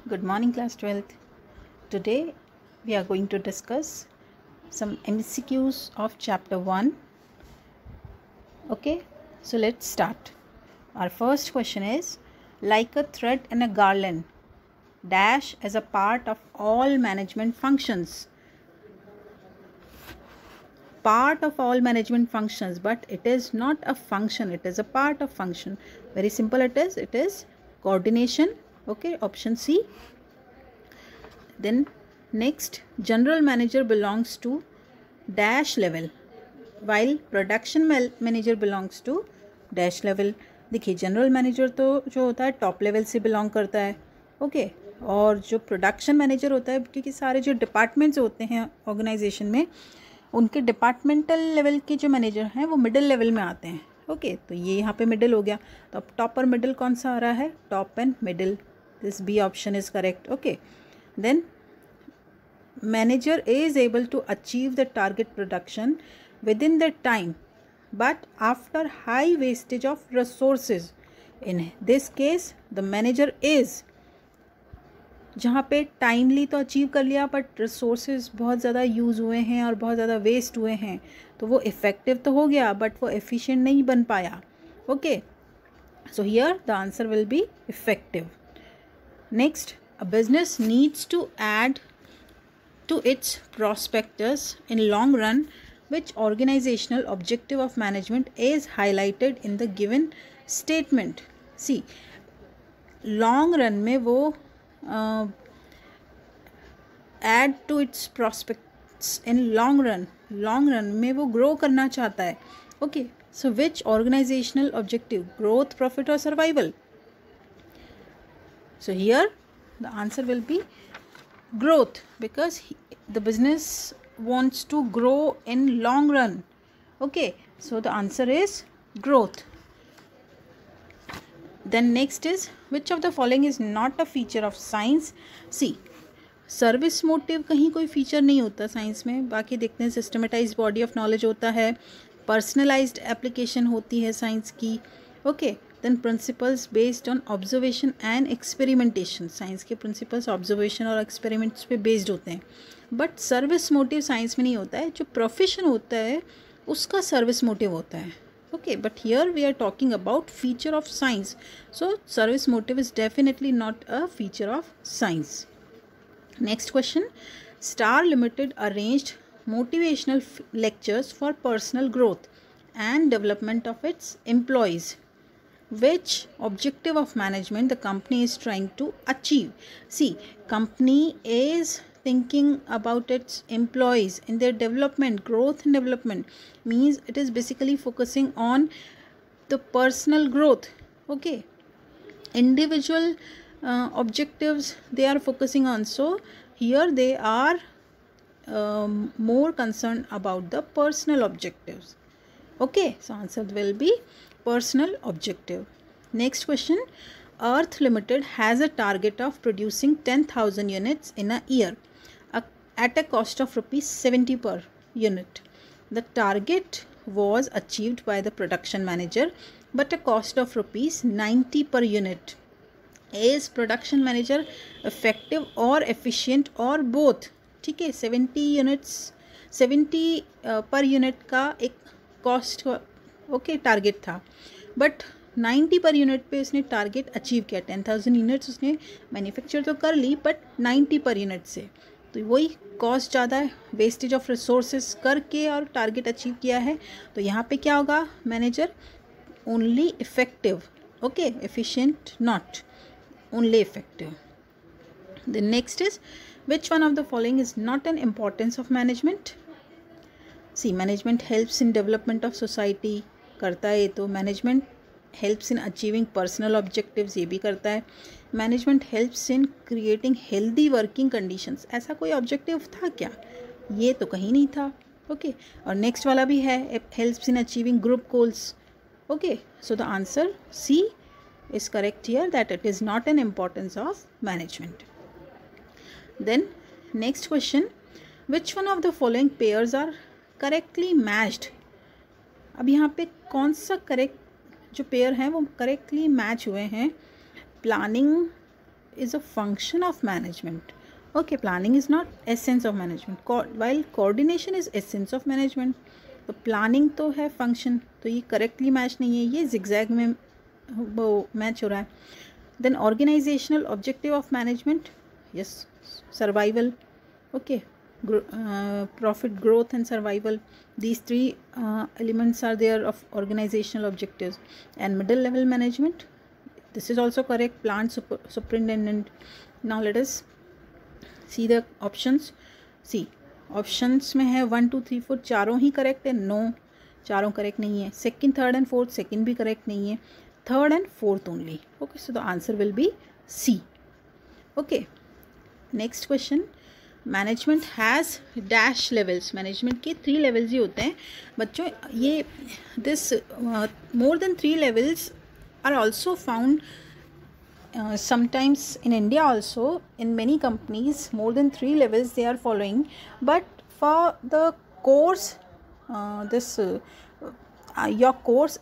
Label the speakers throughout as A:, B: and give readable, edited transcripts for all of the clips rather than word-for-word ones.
A: Good morning, class 12th. Today we are going to discuss some MCQs of chapter 1. Okay, so let's start. Our first question is, like a thread and a garland, dash as a part of all management functions. Part of all management functions, but it is not a function, it is a part of function. Very simple it is coordination. Okay, option C. Then next, general manager belongs to dash level while production manager belongs to dash level. देखिए general manager तो जो होता है top level से belong करता है. Okay, और जो प्रोडक्शन मैनेजर होता है, क्योंकि सारे जो डिपार्टमेंट्स होते हैं ऑर्गेनाइजेशन में, उनके डिपार्टमेंटल लेवल के जो मैनेजर हैं वो मिडिल लेवल में आते हैं. ओके, तो ये यहाँ पे मिडिल हो गया. तो अब टॉप और मिडिल कौन सा आ रहा है? Top and middle. This B option is correct. Okay, then manager is able to achieve the target production within the time but after high wastage of resources. In this case the manager is, जहाँ पे timely तो achieve कर लिया but resources बहुत ज़्यादा use हुए हैं और बहुत ज़्यादा वेस्ट हुए हैं, तो वो इफ़ेक्टिव तो हो गया बट वो एफिशिएंट नहीं बन पाया. Okay, so here the answer will be effective. Next, a business needs to add to its prospectus in long run which organizational objective of management is highlighted in the given statement. See, long run में वो add to its prospects in long run में वो grow करना चाहता है. Okay, so which organizational objective? Growth, profit or survival? So here the answer will be growth, because the business wants to grow in long run. Okay, so the answer is growth. Then next is, which of the following is not a feature of science? See, service motive कहीं कोई feature नहीं होता science में. बाकी देखते हैं systematised body of knowledge होता है, पर्सनलाइज्ड एप्लीकेशन होती है साइंस की. Okay, then principles based on observation and experimentation. Science के प्रिंसिपल्स ऑब्जर्वेशन और एक्सपेरिमेंट्स पे बेस्ड होते हैं, बट सर्विस मोटिव साइंस में नहीं होता है. जो प्रोफेशन होता है उसका सर्विस मोटिव होता है. Okay, but here we are talking about feature of science, so service motive is definitely not a feature of science. Next question, Star Limited arranged motivational lectures for personal growth and development of its employees. Which objective of management the company is trying to achieve? See, company is thinking about its employees in their development. Growth and development means it is basically focusing on the personal growth. Okay, individual objectives they are focusing on, so here they are more concerned about the personal objectives. Okay, so answer will be personal objective. Next question, Earth Limited has a target of producing 10,000 units in a year at a cost of rupees 70 per unit. The target was achieved by the production manager but a cost of rupees 90 per unit. Is production manager effective or efficient or both? ठीक है, 70 per unit का एक cost okay target था, but 90 per unit पे उसने target achieve किया. 10,000 units उसने manufacture तो कर ली बट 90 पर यूनिट से, तो वही कॉस्ट ज़्यादा है, वेस्टेज ऑफ रिसोर्सेज करके और टारगेट अचीव किया है. तो यहाँ पे क्या होगा? Manager only effective. Okay, efficient not, only effective. The next is, which one of the following is not an importance of management? See, management helps in development of society करता है, तो management helps in achieving personal objectives ये भी करता है. management helps in creating healthy working conditions, ऐसा कोई objective था क्या? ये तो कहीं नहीं था. okay, और next वाला भी है, helps in achieving group goals. okay, so the answer C is correct here, that it is not an importance of management. Then next question, which one of the following pairs are correctly matched? अब यहाँ पे कौन सा correct जो pair हैं वो correctly match हुए हैं? Planning is a function of management. Okay, planning is not essence of management, while coordination is essence of management. तो प्लानिंग तो है फंक्शन, तो ये करेक्टली मैच नहीं है, ये जिगजैग में वो मैच हो रहा है. Then organisational objective of management, yes, survival. Okay, profit growth and survival, these three elements are there of organizational objectives. And middle level management, this is also correct, plant superintendent. Now let us see the options. See, options में है 1 2 3 4, चारों ही correct है. No, चारों correct नहीं है. Second, third and fourth, second भी correct नहीं है. Third and fourth only. Okay, so the answer will be C. Okay, next question. Management has dash levels. Management के 3 लेवल्स ही होते हैं बच्चों. ये this more than 3 levels are also found sometimes in India also. In many companies more than 3 levels they are following, but for the course your course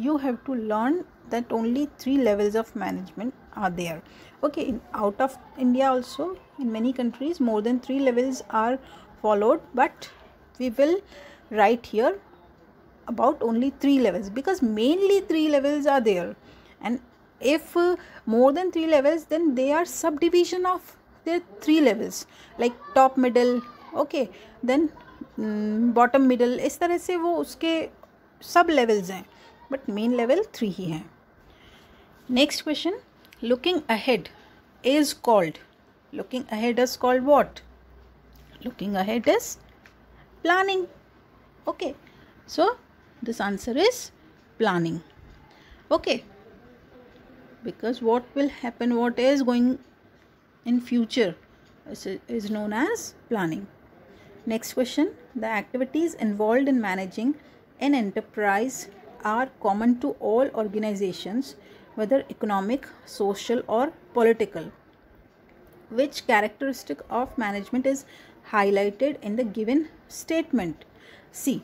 A: you have to learn that only 3 levels of management are there. Okay, out of India also in many countries more than 3 levels are followed, but we will write here about only 3 levels because mainly 3 levels are there. And if more than 3 levels, then they are subdivision of their 3 levels, like top, middle, okay, then bottom, middle, इस तरह से वो उसके सब levels हैं, but main level 3 ही हैं. Next question. Looking ahead is called what? Looking ahead is planning. Okay, so this answer is planning. Okay, because what will happen, what is going in future is known as planning. Next question. The activities involved in managing an enterprise are common to all organizations, whether economic, social or political. Which characteristic of management is highlighted in the given statement? See,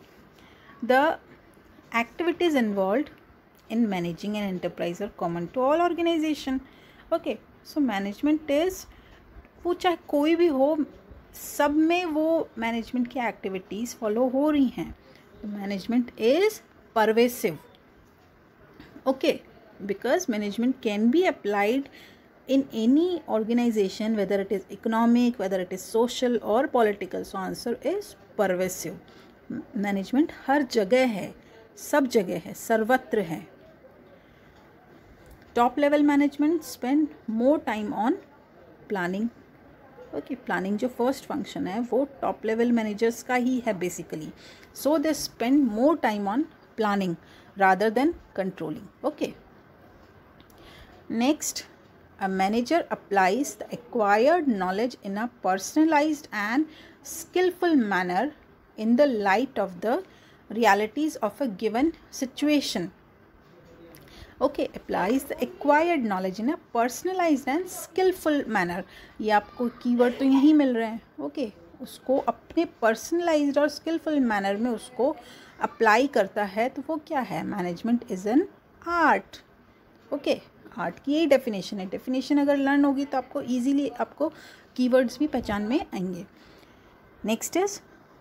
A: the activities involved in managing an enterprise are common to all organization. Okay, so management is, वो चाहे कोई भी हो, सब में वो management की activities follow हो रही हैं. तो management is pervasive. Okay, because management can be applied in any organization, whether it is economic, whether it is social or political. So answer is pervasive. Management हर जगह है, सब जगह है, सर्वत्र है. Top level management spend more time on planning. Okay, planning जो first function है वो टॉप लेवल मैनेजर्स का ही है basically. So they spend more time on planning rather than controlling. Okay, next. A manager applies the acquired knowledge in a personalized and skillful manner in the light of the realities of a given situation. Okay, applies the acquired knowledge in a personalized and skillful manner. ये आपको keyword तो यहीं मिल रहे हैं. Okay, उसको अपने personalized और skillful manner में उसको अप्लाई करता है, तो वो क्या है? Management is an art. Okay, art की यही डेफिनेशन है. डेफिनेशन अगर लर्न होगी तो आपको इजीली आपको कीवर्ड्स भी पहचान में आएंगे. Next is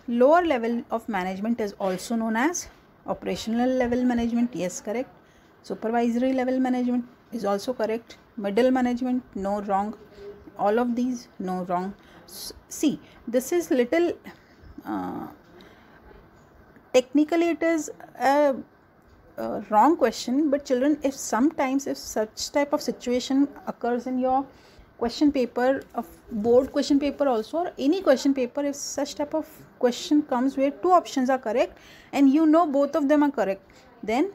A: lower level of management is also known as operational level management. Yes, correct. Supervisory level management is also correct. Middle management, no, wrong. All of these, no, wrong. See, this is little technically it is a wrong question, but children, if sometimes if such type of situation occurs in your question paper, of board question paper also, or any question paper, if such type of question comes where 2 options are correct and you know both of them are correct, then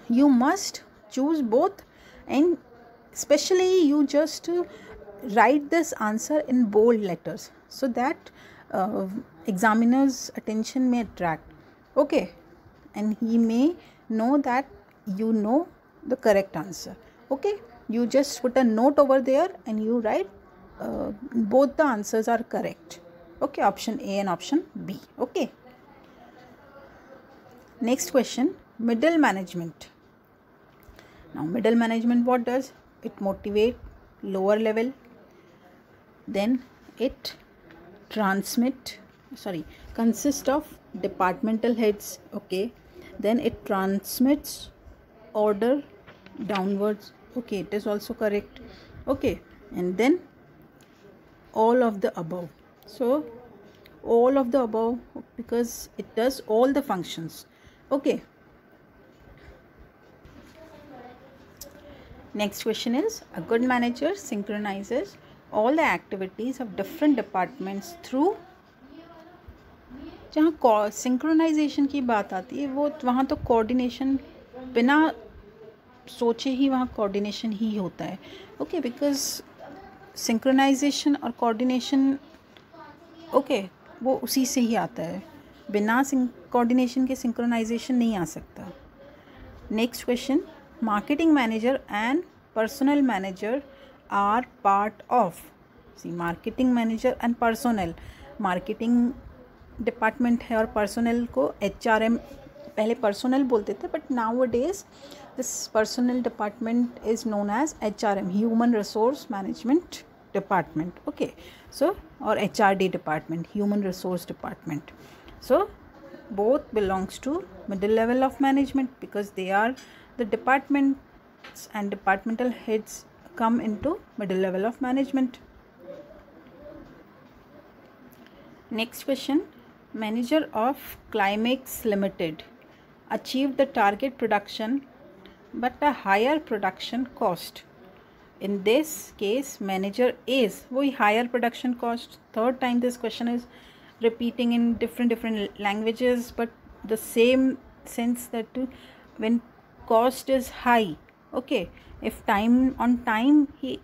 A: you must choose both, and especially you just write this answer in bold letters so that examiner's attention may attract. Okay, and he may know that you know the correct answer. Okay, you just put a note over there and you write both the answers are correct. Okay, option A and option B. Okay, next question. Middle management. Now middle management, what does it? Motivate lower level. Then it consists of departmental heads. Okay, then it transmits order downwards. Okay, it is also correct. Okay, and then all of the above. So all of the above because it does all the functions. Okay, next question is, a good manager synchronizes all the activities of different departments through. जहाँ synchronisation की बात आती है वो वहाँ तो coordination बिना सोचे ही वहाँ कोऑर्डिनेशन ही होता है. ओके, बिकॉज सिंक्रोनाइजेशन और कोऑर्डिनेशन ओके वो उसी से ही आता है. बिना कोऑर्डिनेशन के सिंक्रोनाइजेशन नहीं आ सकता. Next question, marketing manager and personnel manager are part of. C, marketing manager and personnel, marketing department है और पर्सनल को HRM, पहले पर्सनल बोलते थे but nowadays this personnel department is known as HRM, human resource management department. Okay, so और HRD department, human resource department. So both belongs to middle level of management because they are the departments and departmental heads come into middle level of management. Next question, manager of Climax Limited achieved the target production but a higher production cost. In this case manager is वही higher production cost. Third time this question is repeating in different languages but the same sense that when cost is high, okay, if on time he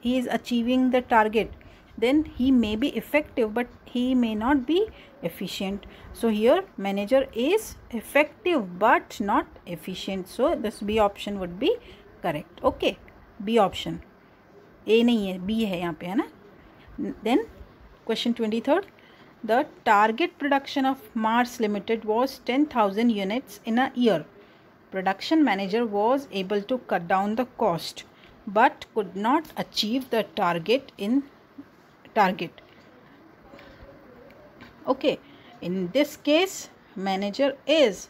A: is achieving the target, then he may be effective but he may not be efficient. So here manager is effective but not efficient, so this B option would be correct. Okay, B option, A नहीं है, B है यहाँ पे, है ना. Then question 23rd, the target production of Mars Limited was 10,000 units in a year. Production manager was able to cut down the cost but could not achieve the target. Okay, in this case manager is,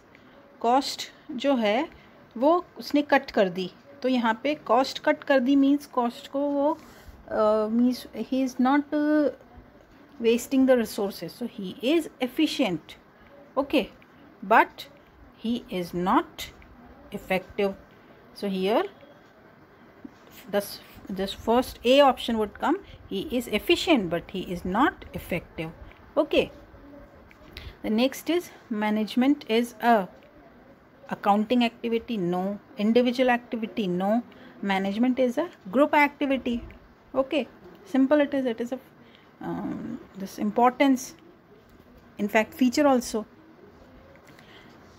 A: cost जो है वो उसने cut कर दी. तो यहाँ पे cost cut कर दी means cost को वो means he is not wasting the resources, so he is efficient. Okay, but he is not effective. So here this first A option would come, he is efficient but he is not effective. Okay, the next is, management is a accounting activity, no. Individual activity, no. Management is a group activity. Okay, simple it is a this importance, in fact feature also.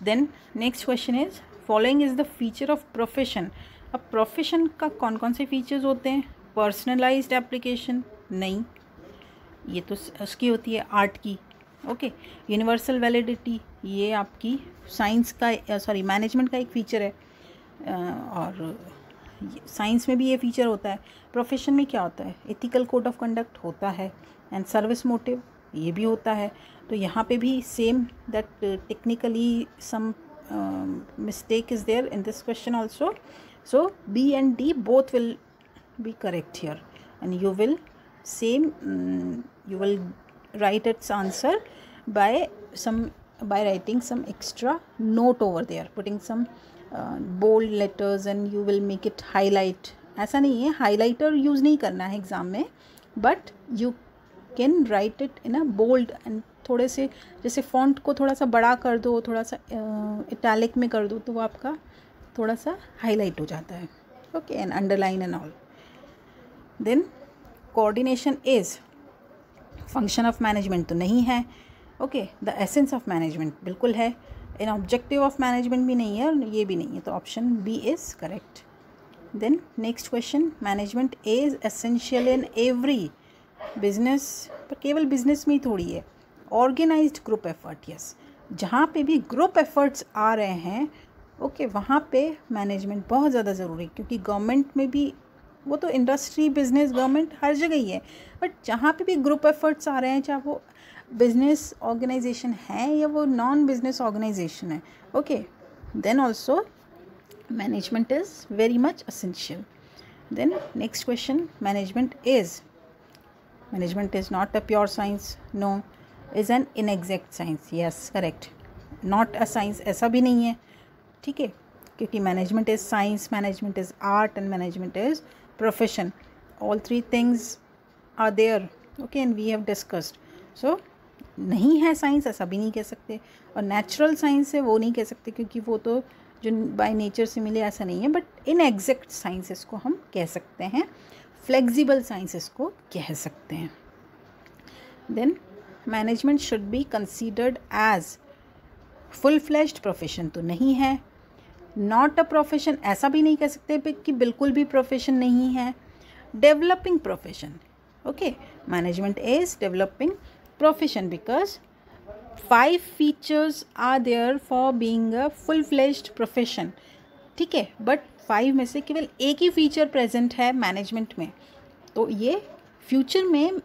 A: Then next question is, following is the feature of profession. अब profession का कौन कौन से features होते हैं? Personalised application नहीं, ये तो उसकी होती है आर्ट की. ओके, यूनिवर्सल वैलिडिटी ये आपकी साइंस का सॉरी मैनेजमेंट का एक फीचर है और साइंस में भी ये फीचर होता है. प्रोफेशन में क्या होता है? एथिकल कोड ऑफ कंडक्ट होता है एंड सर्विस मोटिव ये भी होता है. तो यहाँ पे भी same that technically some mistake is there in this question also. So B and D both will be correct here and you will you will write its answer by writing some extra note over there, putting some bold letters and you will make it highlight. ऐसा नहीं है highlighter use नहीं करना है exam में, but you can write it in a bold and थोड़े से जैसे फॉन्ट को थोड़ा सा बड़ा कर दो, थोड़ा सा इटैलिक में कर दो तो वो आपका थोड़ा सा हाईलाइट हो जाता है. Okay, and underline and all. Then coordination is function of management तो नहीं है. Okay, the essence of management बिल्कुल है. इन ऑब्जेक्टिव ऑफ मैनेजमेंट भी नहीं है और ये भी नहीं है, तो option B is correct. Then next question, management is essential in every business, पर केवल बिजनेस में ही थोड़ी है. ऑर्गेनाइज्ड ग्रुप एफर्ट, यस, जहाँ पे भी ग्रुप एफर्ट्स आ रहे हैं ओके वहाँ पे मैनेजमेंट बहुत ज़्यादा ज़रूरी है, क्योंकि गवर्नमेंट में भी वो तो इंडस्ट्री, बिजनेस, गवर्नमेंट हर जगह ही है, बट जहाँ पे भी ग्रुप एफर्ट्स आ रहे हैं, चाहे वो बिजनेस ऑर्गेनाइजेशन है या वो नॉन बिजनेस ऑर्गेनाइजेशन है, okay, then also management is very much essential. Then next question, management is not a pure science, no, is an inexact science. Yes, correct, not a science, ऐसा भी नहीं है, ठीक है, क्योंकि management is science, management is art and management is profession. All three things are there, okay, and we have discussed. So नहीं है science ऐसा भी नहीं कह सकते, और नेचुरल साइंस है वो नहीं कह सकते क्योंकि वो तो जो बाय नेचर से मिले ऐसा नहीं है, बट इन एग्जैक्ट साइंस इसको हम कह सकते हैं, फ्लेक्सिबल साइंस इसको कह सकते हैं. Then management should be considered as full fleshed profession, तो नहीं है. नॉट अ प्रोफेशन ऐसा भी नहीं कह सकते कि बिल्कुल भी प्रोफेशन नहीं है. Developing profession, okay, management is developing profession because 5 features are there for being a full-fledged profession, ठीक है, बट 5 में से केवल एक ही फीचर प्रेजेंट है मैनेजमेंट में, तो ये फ्यूचर में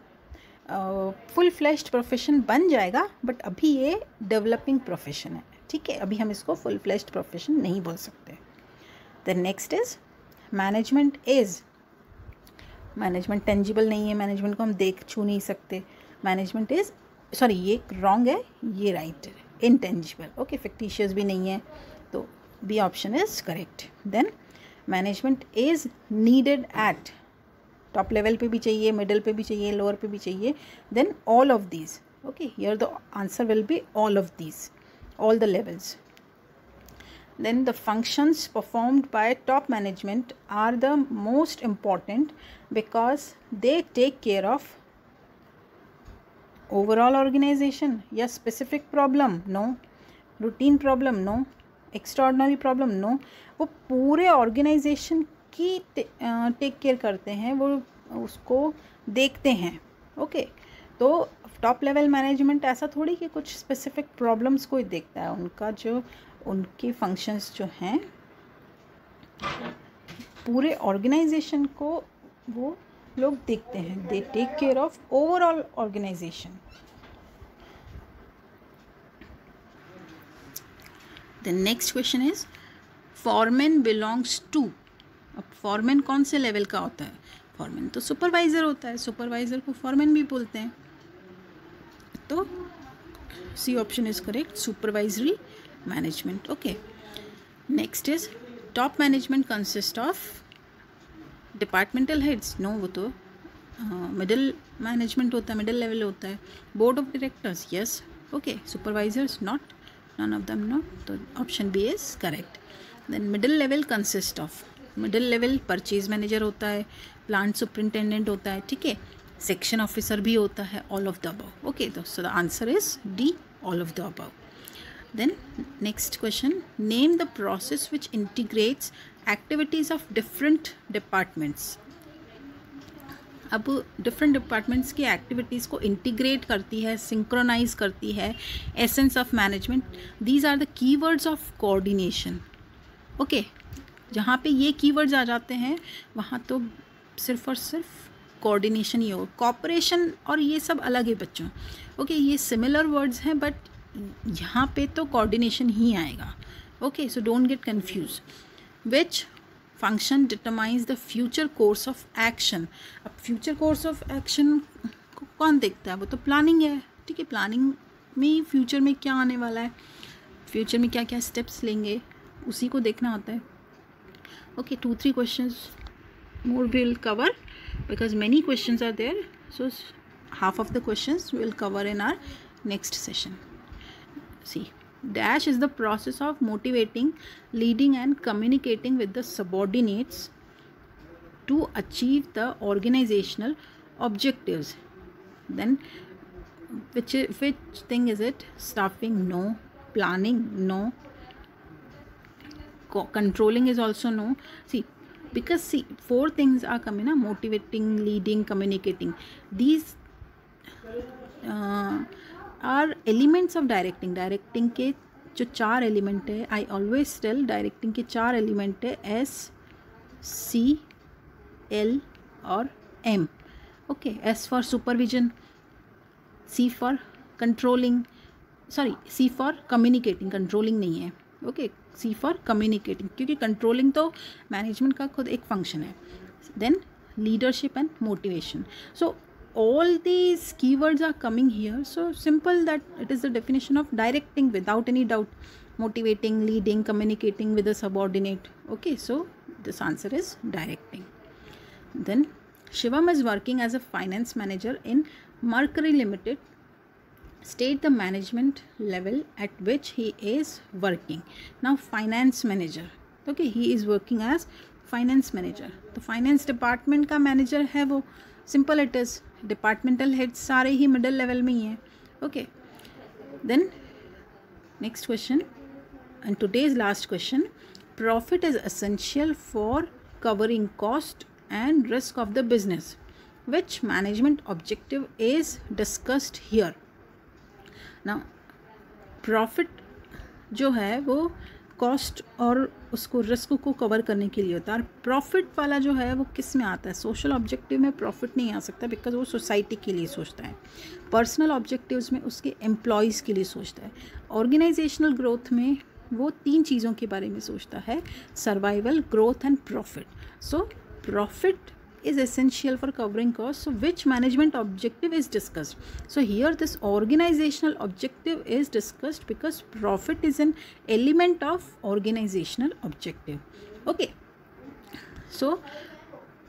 A: फुल फ्लेश्ड प्रोफेशन बन जाएगा, बट अभी ये डेवलपिंग प्रोफेशन है, ठीक है, अभी हम इसको फुल फ्लेश्ड प्रोफेशन नहीं बोल सकते. The next is management tangible नहीं है, मैनेजमेंट को हम देख छू नहीं सकते. मैनेजमेंट इज सॉरी, ये रॉन्ग है, ये राइट है, इंटेंजिबल, ओके, फिक्टिशियस भी नहीं है, तो B option is correct. Then management is needed at top level पे भी चाहिए, मिडल पे भी चाहिए, लोअर पे भी चाहिए, then all of these, okay, here the answer will be all of these, all the levels. Then the functions performed by top management are the most important because they take care of overall organization या specific problem, no, routine problem, no, extraordinary problem, no, वो पूरे organization की take care करते हैं, वो उसको देखते हैं, ओके. तो टॉप लेवल मैनेजमेंट ऐसा थोड़ी कि कुछ स्पेसिफिक प्रॉब्लम्स को ही देखता है, उनका जो उनके फंक्शंस जो हैं पूरे ऑर्गेनाइजेशन को वो लोग देखते हैं, they take care of overall organisation. The next question is foreman belongs to. अब फॉरमैन कौन से लेवल का होता है? फॉरमैन तो सुपरवाइज़र होता है, सुपरवाइज़र को फॉरमैन भी बोलते हैं, तो C option is correct, supervisory management, okay. Next is top management consist of departmental heads, no, वो तो मिडिल मैनेजमेंट होता है, मिडिल लेवल होता है. Board of directors, yes, okay. Supervisors, not, none of them, no, तो option B is correct. Then middle level consist of, middle level purchase manager होता है, plant superintendent होता है, ठीक है, सेक्शन ऑफिसर भी होता है, all of the above, okay. तो so the answer is D, all of the above. Then next question, name the process which integrates activities of different departments. अब डिफरेंट डिपार्टमेंट्स की एक्टिविटीज़ को integrate करती है, synchronise करती है essence of management. These are the keywords of coordination, okay. जहाँ पे ये कीवर्ड्स आ जाते हैं वहाँ तो सिर्फ और सिर्फ कोऑर्डिनेशन ही हो. कॉपरेशन और ये सब अलग है बच्चों, ओके, ये सिमिलर वर्ड्स हैं, बट यहाँ पे तो कोऑर्डिनेशन ही आएगा, okay. So don't get confuse. Which function determines the future course of action. अब फ्यूचर कोर्स ऑफ एक्शन को कौन देखता है? वो तो प्लानिंग है, ठीक है. प्लानिंग में फ्यूचर में क्या आने वाला है, फ्यूचर में क्या क्या स्टेप्स लेंगे, उसी को देखना होता है, okay. 2-3 questions more we will cover because many questions are there, so half of the questions we will cover in our next session. See, dash is the process of motivating, leading and communicating with the subordinates to achieve the organizational objectives. Then which thing is it? Staffing, no. Planning, no. Controlling is also no. See, because 4 things are coming na, motivating, leading, communicating. These are elements of directing. Directing के जो 4 element है, I always tell directing के 4 element है, S, C, L or M. Okay, S for supervision, C for controlling, sorry C for communicating, controlling नहीं है. ओके, C for communicating, क्योंकि controlling तो मैनेजमेंट का खुद एक फंक्शन है. Then leadership and motivation. So all these keywords are coming here. So simple that it is the definition of directing without any doubt. Motivating, leading, communicating with a subordinate. Okay, so this answer is directing. Then Shivam is working as a finance manager in Mercury Limited. State the management level at which he is working. Now finance manager. Okay, he is working as finance manager. तो finance department का manager है वो. Simple it is. Departmental head सारे ही middle level में ही हैं. Okay, then next question and today's last question. Profit is essential for covering cost and risk of the business. Which management objective is discussed here. Now profit जो है वो cost और उसको रिस्क को cover करने के लिए होता है. और प्रॉफिट वाला जो है वो किस में आता है. सोशल ऑब्जेक्टिव में प्रॉफिट नहीं आ सकता बिकॉज वो सोसाइटी के लिए सोचता है. पर्सनल ऑब्जेक्टिव्स में उसके एम्प्लॉयज़ के लिए सोचता है. ऑर्गेनाइजेशनल ग्रोथ में वो 3 चीज़ों के बारे में सोचता है, survival, growth and profit. So profit is essential for covering costs. So which management objective is discussed. So here this organizational objective is discussed because profit is an element of organizational objective. Okay, so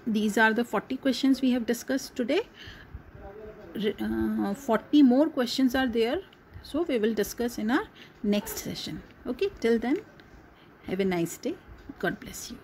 A: these are the 40 questions we have discussed today. 40 more questions are there, so we will discuss in our next session. Okay, till then have a nice day. God bless you.